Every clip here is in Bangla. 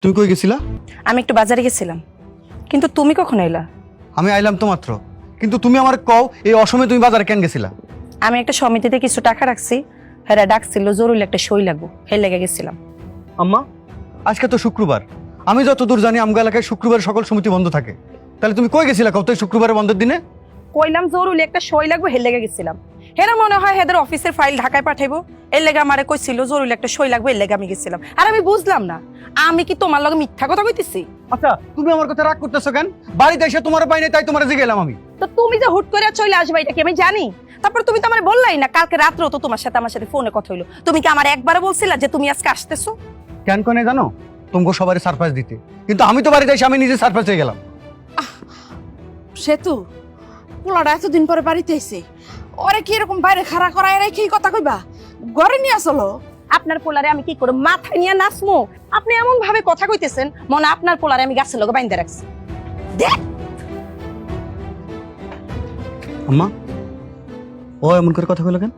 তুমি কই গেছিলা? আমি একটু বাজারে গেছিলাম, কিন্তু তুমি কখন এলা? আমি আইলাম তো মাত্র, কিন্তু তুমি আমার কও এই অসময়ে তুমি বাজারে কেন গেছিলা? আমি একটা সমিতিতে কিছু টাকা রাখছি, হ্যাঁ ডাকছিল জরুরি একটা সই লাগবো, হে লেগে গেছিলাম। আম্মা, আজকে তো শুক্রবার। আমি যতদূর জানি আমগা এলাকায় শুক্রবার সকল সমিতি বন্ধ থাকে। তাহলে তুমি কই গেছিলা কত শুক্রবারের বন্ধের দিনে? কইলাম জরুরি একটা সই লাগবো, হে লেগে গেছিলাম। হেরা মনে হয় হেদের অফিসের ফাইল ঢাকায় পাঠাইবো, এর লেগে আমারে কইছিল জরুরি একটা সই লাগবে, এর লেগে আমি গেছিলাম। আর আমি বুঝলাম না, আমি কি তোমার লগে মিথ্যা কথা কইতেছি? আচ্ছা, তুমি আমার কথা রাগ করতেছো কেন? বাড়িতে এসে তোমার পাই নাই তাই তোমার জিগেলাম আমি। তো তুমি যে হুট করে চলে আসবে এটা কি আমি জানি? তারপর তুমি তো আমার বললাই না, কালকে রাত্রেও তো তোমার সাথে ফোনে কথা হইলো। তুমি কি আমার একবারে বলছিলা যে তুমি আজকে আসতেছো? কেন কোনে জানো? তোমাকে সবারই সারপ্রাইজ দিতে, কিন্তু আমি তো বাড়িতে এসে আমি নিজে সারপ্রাইজ হয়ে গেলাম। সেতু পোলাটা এতদিন পরে বাড়িতে এসে ওরে কি এরকম বাইরে খাড়া করায় রেখে কথা কইবা? ঘরে নিয়ে আসলো। আপনার পোলারে আমি কি করে মাথায় নিয়ে নাচমো? আপনি এমন ভাবে কথা কইতেছেন মনে হয় আপনার পোলারে আমি গাছের লগে বাইন্ধে রাখছি। দেখ আম্মা, ও এমন করে কথা কইলো কেন?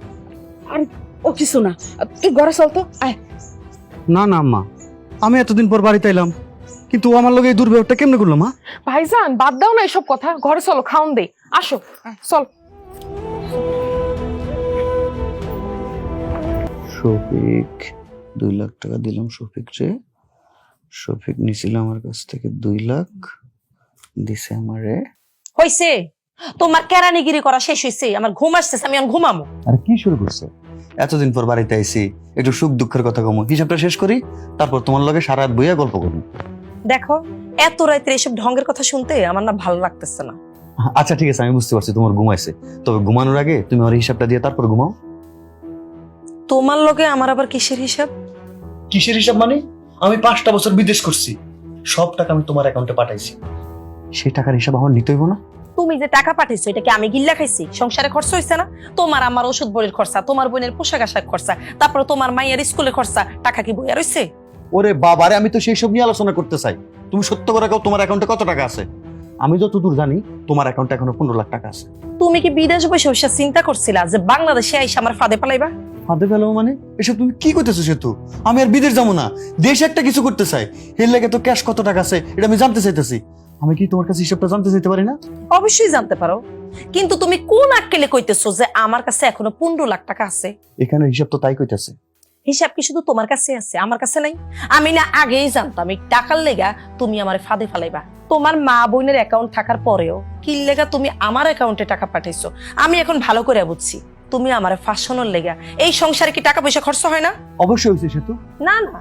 আর ও কিছু না, তুই ঘরে চল তো আয়। না না আম্মা, আমি এতদিন পর বাড়িতে এলাম, কিন্তু ও আমার লগে এই দুর্ব্যবহারটা কেমনে করলো মা? ভাইজান বাদ দাও না এসব কথা, ঘরে চলো খাওন দেই, আসো চল। শফিক 2 লাখ টাকা দিলাম শফিক রে। শফিক নিছিল আমার কাছ থেকে 2 লাখ, দিছে আমারে। হইছে, তোমার কেরানিগিরি করা শেষ হইছে, আমার ঘুম আসতেছে, আমি এখন ঘুমামো। আর কি শুরু করছে? এতদিন পর বাড়িতে আইছি, একটু সুখ দুঃখের কথা কমো, হিসাবটা শেষ করি, তারপর তোমার লগে সারা রাত বইয়া গল্প করবো। দেখো, এত রাত্রে এসব ঢঙ্গের কথা শুনতে আমার না ভালো লাগতেছে না। আচ্ছা ঠিক আছে, আমি বুঝতে পারছি তোমার ঘুমাইছে, তবে ঘুমানোর আগে তুমি আমার হিসাবটা দিয়ে তারপর ঘুমাও। তোমার লগে আমার আবার কিসের হিসাব? কিসের হিসাব মানে? আমি 5টা বছর বিদেশ করছি, সব টাকা আমি তোমার অ্যাকাউন্টে পাঠাইছি, সেই টাকার হিসাব আমার নিতে হইব না? তুমি যে টাকা পাঠাইছো এটা কি আমি গিল্লা খাইছি? সংসারে খরচ হইছে না? তোমার আমার ওষুধ বড়ির খরচা, তোমার বোনের পোশাক আশাক খরচা, তারপর তোমার মাইয়ের স্কুলের খরচা, টাকা কি বইয়া রইছে? ওরে বাবারে, আমি তো সেই সব নিয়ে আলোচনা করতে চাই। তুমি সত্য করে কাও, তোমার অ্যাকাউন্টে কত টাকা আছে? আমি যতদূর জানি তোমার অ্যাকাউন্টে এখনো 15 লাখ টাকা আছে। তুমি কি বিদেশ বসে বসে চিন্তা করছিলা যে বাংলাদেশে আইসা আমার ফাঁদে পালাইবা? হাতে ফেলো মানে? এসব তুমি কি করতেছো সেতু? আমি আর বিদেশ যাবো না, দেশ একটা কিছু করতে চাই, এর লাগে তো ক্যাশ কত টাকা আছে এটা আমি জানতে চাইতেছি। আমি কি তোমার কাছে হিসাবটা জানতে চাইতে পারি না? অবশ্যই জানতে পারো, কিন্তু তুমি কোন আক্কেলে কইতেছো যে আমার কাছে এখনো 15 লাখ টাকা আছে? এখানে হিসাব তো তাই কইতাছে। হিসাব কি শুধু তোমার কাছে আছে, আমার কাছে নাই? আমি না আগেই জানতাম এই টাকার লেগা তুমি আমার ফাঁদে ফালাইবা। তোমার মা বোনের অ্যাকাউন্ট থাকার পরেও কি লেগা তুমি আমার অ্যাকাউন্টে টাকা পাঠাইছো আমি এখন ভালো করে বুঝছি। তুমি আমার ফাঁসানোর লেগা এই সংসারে কি টাকা পয়সা খরচ হয় না? অবশ্যই হয়েছে সেতু। না না,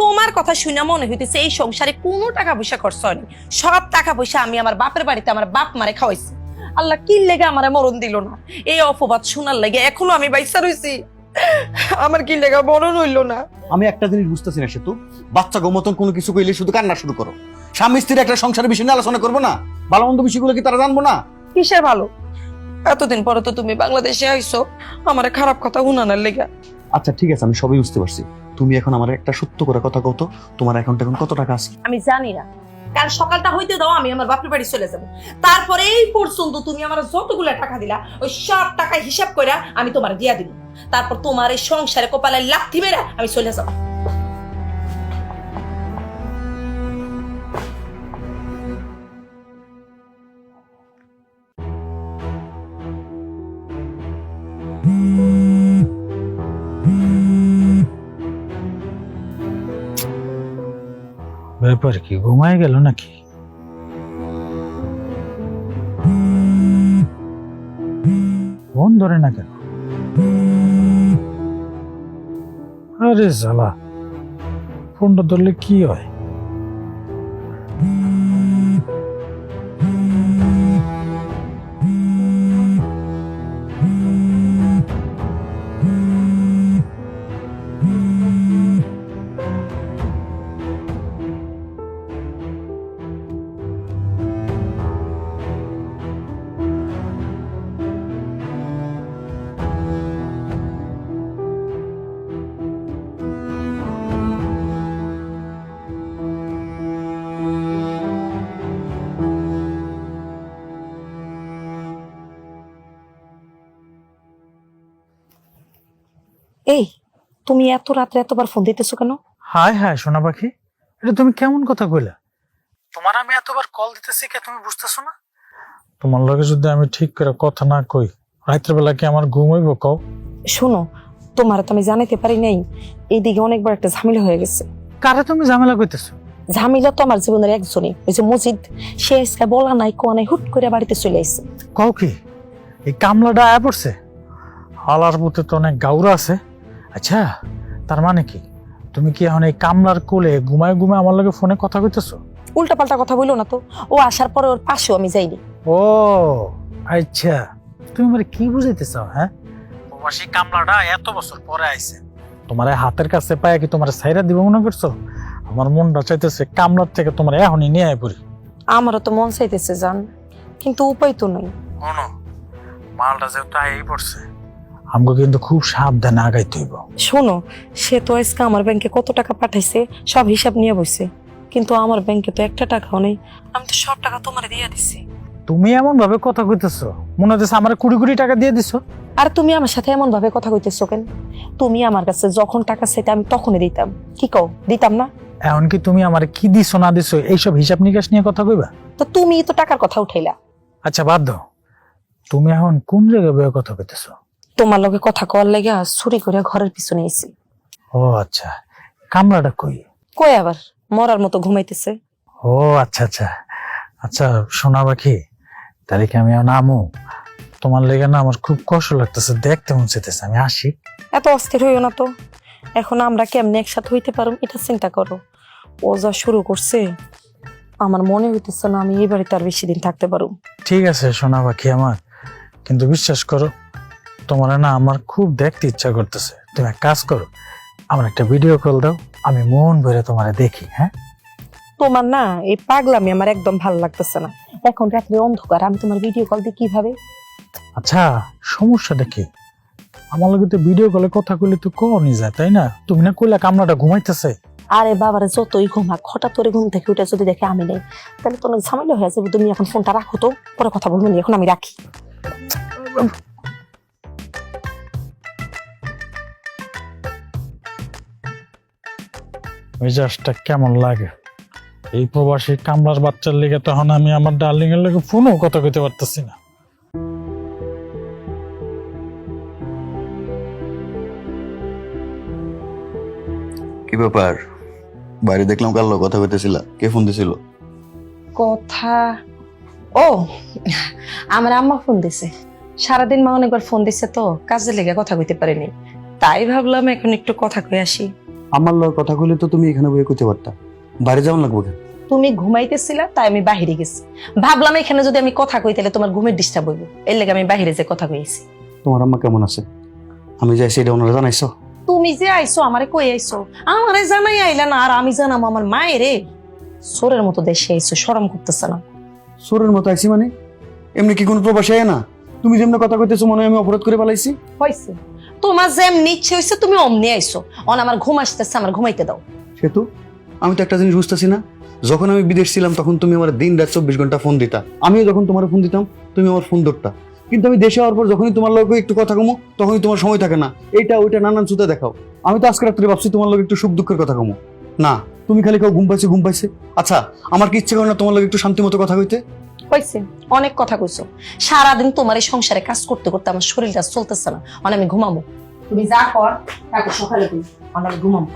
তোমার কথা শুনে মনে হইতেছে এই সংসারে কোনো টাকা পয়সা খরচ হয়নি। সব টাকা পয়সা আমি আমার বাপের বাড়িতে আমার বাপ মারে খাওয়াইছি। আল্লাহ কি লেগে আমারে মরণ দিল না? এই অপবাদ শোনার লেগে এখনো আমি বাইসা রইছি। আমার কি লেগা মরণ হইল না? আমি একটা জিনিস বুঝতেছি না সেতু, বাচ্চা গো মতন কোনো কিছু কইলে শুধু কান্না শুরু করো। স্বামী স্ত্রীর একটা সংসারের বিষয় নিয়ে আলোচনা করবো না? ভালো মন্দ বিষয়গুলো কি তারা জানবো না? কিসের ভালো? এতদিন পরে তো তুমি বাংলাদেশে আইছো আমারে খারাপ কথা শুনানোর লেগা। আচ্ছা ঠিক আছে, আমি সবই বুঝতে পারছি। তুমি এখন আমার একটা সত্য করে কথা কও তো, তোমার অ্যাকাউন্টে এখন কত টাকা আছে? আমি জানি না, কাল সকালটা হইতে দাও, আমি আমার বাপের বাড়ি চলে যাব। তারপরে এই পর্যন্ত তুমি আমার যতগুলা টাকা দিলা ওই সব টাকা হিসাব কইরা আমি তোমার দিয়া দিব। তারপর তোমার এই সংসারে কপালে লাথি মেরা আমি চলে যাব। ব্যাপার কি, ঘুমায় গেল নাকি? ফোন ধরে না কেন? আরে শালা, ফোনটা ধরলে কি হয়? এই তুমি এত রাত্রে এতবার ফোন দিতেছো কেন? হায় হায় সোনা পাখি, এটা তুমি কেমন কথা কইলা? তোমার আমি এতবার কল দিতেছি কে তুমি বুঝতেছো না? তোমার লগে যদি আমি ঠিক করে কথা না কই, রাতের বেলা কি আমার ঘুম হইব কও? শোনো, তোমার তো আমি জানাইতে পারি নাই, এইদিকে অনেকবার একটা ঝামেলা হয়ে গেছে। কারে তুমি ঝামেলা কইতেছো? ঝামেলা তো আমার জীবনের একজনই, ওই যে মজিদ। সে আজকে বলা নাই কোয়া নাই, হুট করে বাড়িতে চলে আসছে। কও কি এই কামলাটা আয়া পড়ছে? হালার মধ্যে তো অনেক গাউরা আছে। আচ্ছা, তার মানে কি তুমি কি এখন এই কামলার কোলে ঘুমায় ঘুমায় আমার লগে ফোনে কথা কইতেছো? উল্টা পাল্টা কথা বললো না তো। ও আসার পরে ওর পাশেও আমি যাইনি। ও আচ্ছা, তুমি মানে কি বুঝাইতে চাও? হ্যাঁ, প্রবাসী কামলাটা এত বছর পরে আইছে, তোমার এই হাতের কাছে পায় কি তোমার সাইরা দিব মনে করছো? আমার মনটা চাইতেছে কামলার থেকে তোমার এখনই নিয়ে আয় পড়ি। আমারও তো মন চাইতেছে জান, কিন্তু উপায় তো নাই। শোনো, মালটা যেহেতু আই পড়ছে, আমাকে কিন্তু খুব সাবধানে আগাইতে হইব। শোনো, সে তো আজকে আমার ব্যাংকে কত টাকা পাঠাইছে সব হিসাব নিয়ে বসে, কিন্তু আমার ব্যাংকে তো একটা টাকাও নেই। আমি তো সব টাকা তোমারে দিয়ে দিছি। তুমি এমন ভাবে কথা কইতেছো মনে হচ্ছে আমার 20 টাকা দিয়ে দিছো। আর তুমি আমার সাথে এমন ভাবে কথা কইতেছো কেন? তুমি আমার কাছে যখন টাকা চাইতে আমি তখনই দিতাম, কি কও দিতাম না? এখন কি তুমি আমার কি দিছো না দিছো এইসব হিসাব নিকাশ নিয়ে কথা কইবা? তো তুমি তো টাকার কথা উঠাইলা। আচ্ছা বাদ দাও, তুমি এখন কোন জায়গায় বয়ে কথা কইতেছো? তোমার লগে কথা কওয়ার লাগা চুরি করে ঘরের পিছনে এসি। ও আচ্ছা, কামলাটা কই? কই আবার মরার মতো ঘুমাইতেছে। ও আচ্ছা আচ্ছা আচ্ছা, শোনা বাকি তাহলে কি আমি এখন আমু? তোমার লেগে না আমার খুব কষ্ট লাগতেছে, দেখতে মন চাইতেছে, আমি আসি। এত অস্থির হইও না তো। এখন আমরা কেমনে একসাথে হইতে পারো এটা চিন্তা করো। ও যা শুরু করছে, আমার মনে হইতেছে না আমি এই বাড়িতে আর বেশি দিন থাকতে পারো। ঠিক আছে শোনা বাকি আমার, কিন্তু বিশ্বাস করো তোমার না আমার খুব দেখতে ইচ্ছা করতেছে। তুমি এক কাজ করো, আমার একটা ভিডিও কল দাও, আমি মন ভরে তোমারে দেখি। হ্যাঁ, তোমার না এই পাগলামি আমার একদম ভালো লাগতেছে না। এখন রাত্রে অন্ধকার, আমি তোমার ভিডিও কল দিয়ে কিভাবে? আচ্ছা সমস্যাটা কি? আমার লগে তো ভিডিও কলে কথা কইলে তো কমই যায়, তাই না? তুমি না কইলা কামলাটা ঘুমাইতেছে। আরে বাবারে, যতই ঘুমাক হঠাৎ করে ঘুম থেকে উঠে যদি দেখে আমি নেই, তাহলে তো অনেক ঝামেলা হয়ে যাবে। তুমি এখন ফোনটা রাখো তো, পরে কথা বলবো নি, এখন আমি রাখি। মেজাজটা কেমন লাগে? এই প্রবাসী কামলার বাচ্চার লেগে তখন আমি আমার ডার্লিং এর লেগে ফোনও কথা কইতে পারতেছি না। কি ব্যাপার? বাইরে দেখলাম কাল কথা কইতেছিলা, কে ফোন দিছিল? কথা, ও আমার আম্মা ফোন দিছে। সারাদিন মা অনেকবার ফোন দিছে তো, কাজে লেগে কথা কইতে পারিনি, তাই ভাবলাম এখন একটু কথা কই আসি। আমার লগে কথা কইলে তো তুমি এখানে বসে কইতে পারতা, বাইরে যাওয়ান লাগবে কেন? তুমি ঘুমাইতেছিলা তাই আমি বাহিরে গেছি। ভাবলাম এখানে যদি আমি কথা কই তাহলে তোমার ঘুমের ডিস্টার্ব হইব, এর লেগে আমি বাহিরে যে কথা কইছি। তোমার আম্মা কেমন আছে? আমি যাই সেটা ওনারা জানাইছো? তুমি যে আইছো আমারে কই আইছো? আমারে জানাই আইলা না, আর আমি জানাম আমার মায়েরে? সোরের মতো দেশে আইছো, শরম করতেছে না? সোরের মতো আইছি মানে? এমনি কি কোনো প্রবাসী আয় না? তুমি যেমন কথা কইতেছো মনে হয় আমি অপরাধ করে পালাইছি। হইছে, তোমার যেমনি ইচ্ছে হইছে তুমি অমনি আইছো। অন আমার ঘুম আসতেছে, আমার ঘুমাইতে দাও। সেতু, আমি তো একটা জিনিস বুঝতেছি না, যখন আমি বিদেশ ছিলাম তখন তুমি আমার দিন রাত 24 ঘন্টা ফোন দিতা, আমিও যখন তোমার ফোন দিতাম তুমি আমার ফোন ধরতা, কিন্তু আমি দেশে হওয়ার পর যখনই তোমার লগে একটু কথা কমো তখনই তোমার সময় থাকে না, এইটা ওইটা নানান চুতা দেখাও। আমি তো আজকে রাত্রে ভাবছি তোমার লগে একটু সুখ দুঃখের কথা কমো, না তুমি খালি কেউ ঘুম পাইছে ঘুম পাইছে। আচ্ছা, আমার কি ইচ্ছে করে না তোমার লগে একটু শান্তি মতো কথা কইতে? হইছে, অনেক কথা কইছো। সারাদিন তোমার এই সংসারে কাজ করতে করতে আমার শরীরটা চলতেছে না, অন আমি ঘুমাবো। তুমি যা কর তাকে সকালে তুমি, অন আমি ঘুমাবো।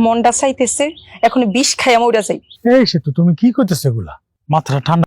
মনটা চাইতেছে এখন বিষ খাইয়া মইরা যাই। এই সে তো তুমি কি কইতেছো এগুলা? মাথাটা ঠান্ডা